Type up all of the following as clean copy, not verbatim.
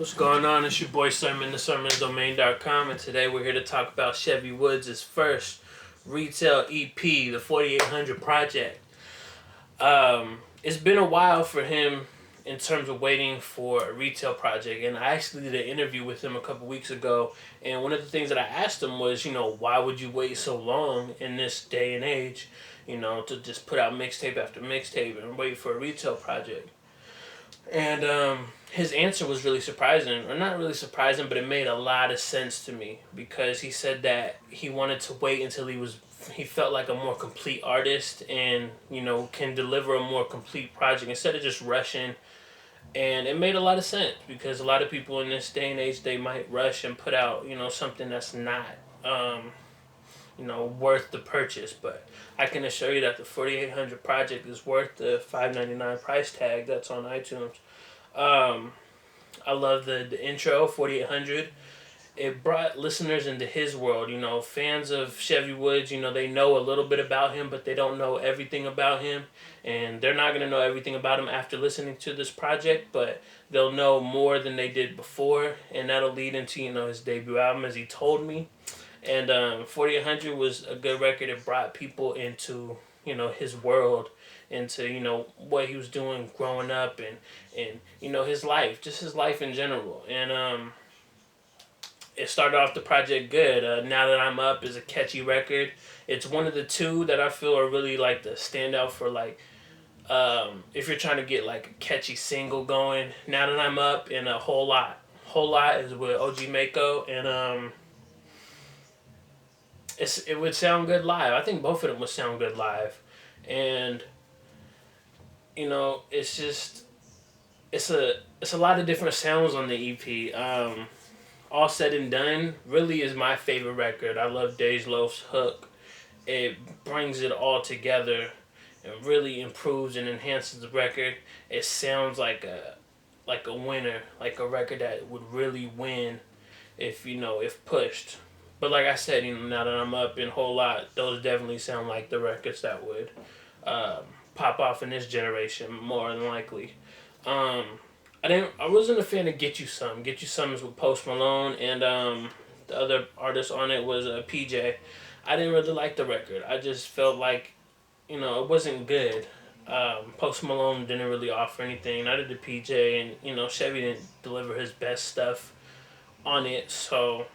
What's going on? It's your boy Sermon, the sermonsdomain.com, and today we're here to talk about Chevy Woods' first retail EP, the 4800 project. It's been a while for him in terms of waiting for a retail project, and I actually did an interview with him a couple weeks ago, and one of the things that I asked him was, why would you wait so long in this day and age, to just put out mixtape after mixtape and wait for a retail project? And his answer was really surprising, or not really surprising, but it made a lot of sense to me because he said that he wanted to wait until he felt like a more complete artist and can deliver a more complete project instead of just rushing. And it made a lot of sense because a lot of people in this day and age, they might rush and put out something that's not worth the purchase. But I can assure you that the 4800 project is worth the $5.99 price tag that's on iTunes. I love the intro, 4800. It brought listeners into his world. Fans of Chevy Woods, they know a little bit about him, but they don't know everything about him. And they're not going to know everything about him after listening to this project, but they'll know more than they did before. And that'll lead into, his debut album, as he told me. And 4800 was a good record. It brought people into, his world, into, what he was doing growing up and his life, just his life in general. And it started off the project good. Now That I'm Up is a catchy record. It's one of the two that I feel are really like the standout for if you're trying to get like a catchy single going. Now That I'm Up and a Whole Lot. Whole Lot is with OG Mako, and it would sound good live. I think both of them would sound good live. And it's just it's a lot of different sounds on the EP. All Said and Done really is my favorite record. I love Dej Loaf's hook. It brings it all together and really improves and enhances the record. It sounds like a winner, like a record that would really win if pushed. But like I said, Now That I'm Up and Whole Lot, those definitely sound like the records that would pop off in this generation more than likely. I wasn't a fan of Get You Some. Get You Some is with Post Malone, and the other artist on it was PJ. I didn't really like the record. I just felt like it wasn't good. Post Malone didn't really offer anything. Neither did PJ, and Chevy didn't deliver his best stuff on it. So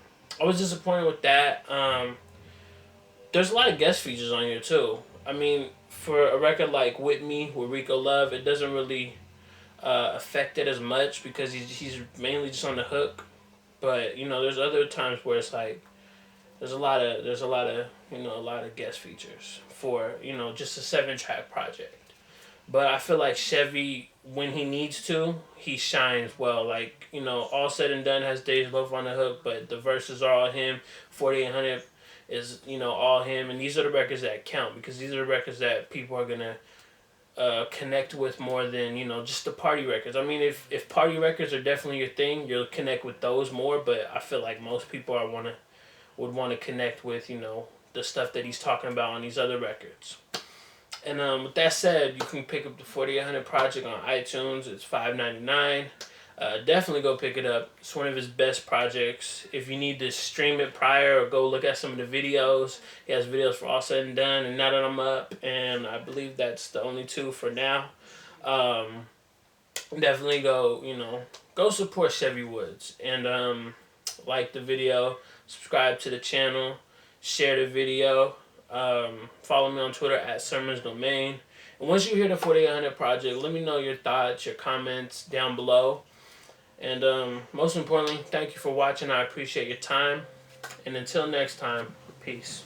I was disappointed with that. There's a lot of guest features on here too. I mean, for a record like With Me with Rico Love, it doesn't really affect it as much because he's mainly just on the hook. But there's other times where it's like there's a lot of a lot of guest features for just a 7-track project. But I feel like Chevy, when he needs to, he shines well. Like, All Said and Done has Dej Loaf on the hook, but the verses are all him. 4800 is, all him. And these are the records that count because these are the records that people are going to connect with more than, just the party records. I mean, if party records are definitely your thing, you'll connect with those more. But I feel like most people would want to connect with, the stuff that he's talking about on these other records. And with that said, you can pick up the 4800 project on iTunes. It's $5.99. Definitely go pick it up. It's one of his best projects. If you need to stream it prior or go look at some of the videos, he has videos for All Said and Done and Now That I'm Up. And I believe that's the only two for now. Definitely go support Chevy Woods. And like the video, subscribe to the channel, share the video. Follow me on Twitter at sermonsdomain. And once you hear the 4800 project, let me know your thoughts, your comments down below. And most importantly, thank you for watching. I appreciate your time. And until next time, peace.